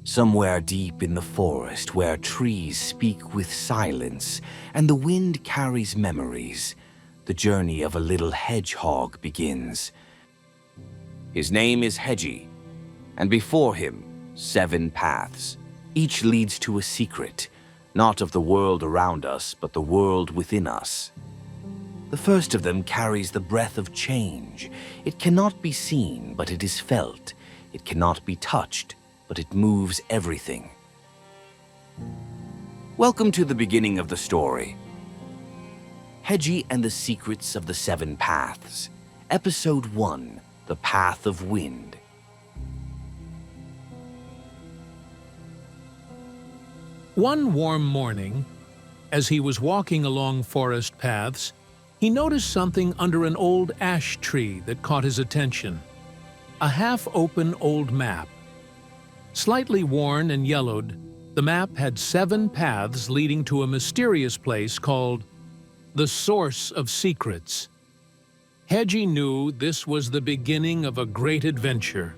Somewhere deep in the forest where trees speak with silence and the wind carries memories, the journey of a little hedgehog begins. His name is Hedgie, and before him, 7 paths. Each leads to a secret, not of the world around us, but the world within us. The first of them carries the breath of change. It cannot be seen, but it is felt. It cannot be touched, but it moves everything. Welcome to the beginning of the story. Hedgie and the Secrets of the 7 Paths. Episode 1, The Path of Wind. One warm morning, as he was walking along forest paths, he noticed something under an old ash tree that caught his attention. A half-open old map. Slightly worn and yellowed, the map had 7 paths leading to a mysterious place called the Source of Secrets. Hedgie knew this was the beginning of a great adventure.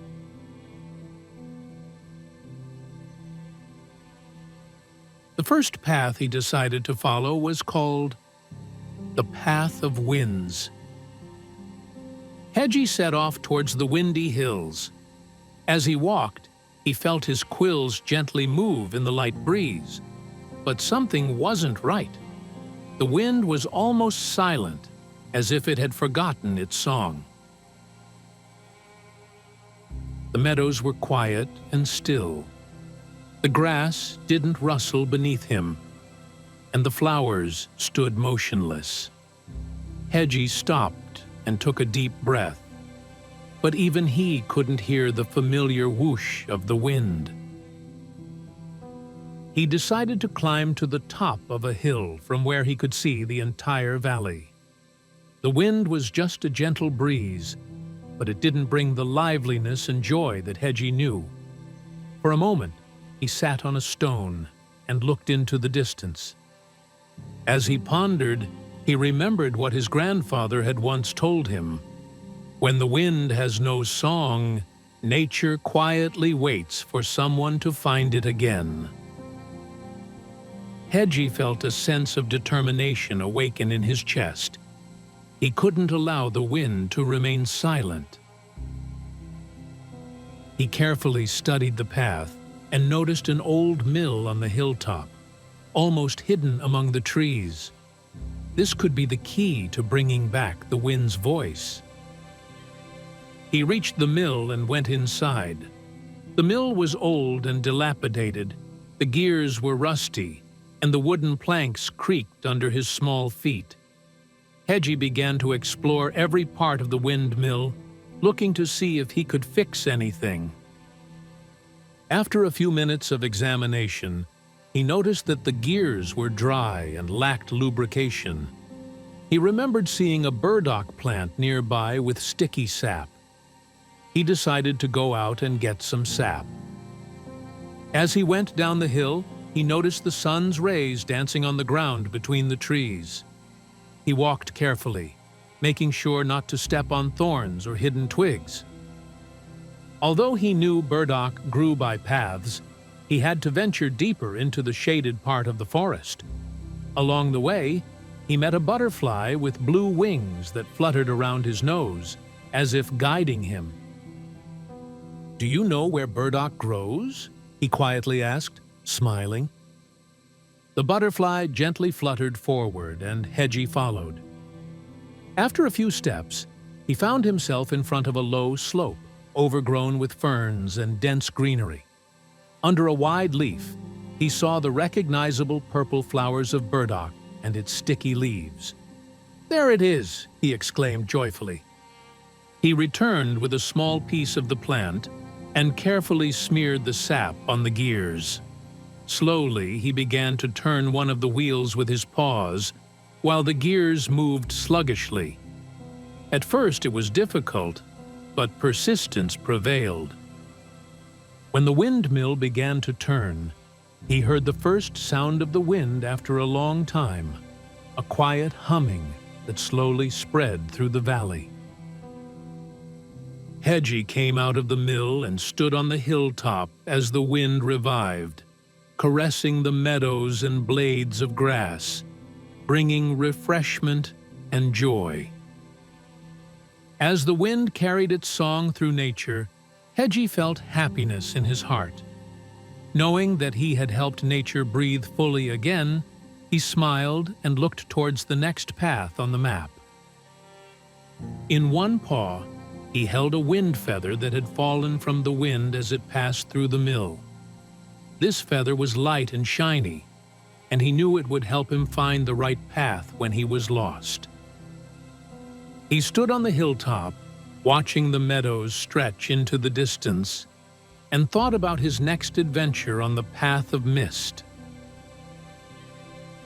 The first path he decided to follow was called the Path of Winds. Hedgie set off towards the windy hills. As he walked, he felt his quills gently move in the light breeze. But something wasn't right. The wind was almost silent, as if it had forgotten its song. The meadows were quiet and still. The grass didn't rustle beneath him, and the flowers stood motionless. Hedgie stopped and took a deep breath, but even he couldn't hear the familiar whoosh of the wind. He decided to climb to the top of a hill from where he could see the entire valley. The wind was just a gentle breeze, but it didn't bring the liveliness and joy that Hedgie knew. For a moment, he sat on a stone and looked into the distance. As he pondered, he remembered what his grandfather had once told him. When the wind has no song, nature quietly waits for someone to find it again. Hedgie felt a sense of determination awaken in his chest. He couldn't allow the wind to remain silent. He carefully studied the path and noticed an old mill on the hilltop, almost hidden among the trees. This could be the key to bringing back the wind's voice. He reached the mill and went inside. The mill was old and dilapidated, the gears were rusty, and the wooden planks creaked under his small feet. Hedgie began to explore every part of the windmill, looking to see if he could fix anything. After a few minutes of examination, he noticed that the gears were dry and lacked lubrication. He remembered seeing a burdock plant nearby with sticky sap. He decided to go out and get some sap. As he went down the hill, he noticed the sun's rays dancing on the ground between the trees. He walked carefully, making sure not to step on thorns or hidden twigs. Although he knew burdock grew by paths, he had to venture deeper into the shaded part of the forest. Along the way, he met a butterfly with blue wings that fluttered around his nose, as if guiding him. "Do you know where burdock grows?" he quietly asked, smiling. The butterfly gently fluttered forward, and Hedgie followed. After a few steps, he found himself in front of a low slope, overgrown with ferns and dense greenery. Under a wide leaf, he saw the recognizable purple flowers of burdock and its sticky leaves. "There it is!" he exclaimed joyfully. He returned with a small piece of the plant and carefully smeared the sap on the gears. Slowly, he began to turn one of the wheels with his paws, while the gears moved sluggishly. At first it was difficult, but persistence prevailed. When the windmill began to turn, he heard the first sound of the wind after a long time, a quiet humming that slowly spread through the valley. Hedgie came out of the mill and stood on the hilltop as the wind revived, caressing the meadows and blades of grass, bringing refreshment and joy. As the wind carried its song through nature, Hedgie felt happiness in his heart. Knowing that he had helped nature breathe fully again, he smiled and looked towards the next path on the map. In one paw, he held a wind feather that had fallen from the wind as it passed through the mill. This feather was light and shiny, and he knew it would help him find the right path when he was lost. He stood on the hilltop, watching the meadows stretch into the distance, and thought about his next adventure on the path of mist.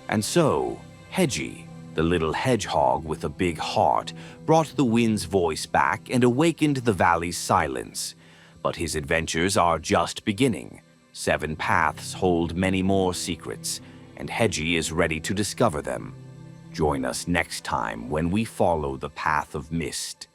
And so, Hedgie, the little hedgehog with a big heart, brought the wind's voice back and awakened the valley's silence. But his adventures are just beginning. 7 paths hold many more secrets, and Hedgie is ready to discover them. Join us next time when we follow the path of mist.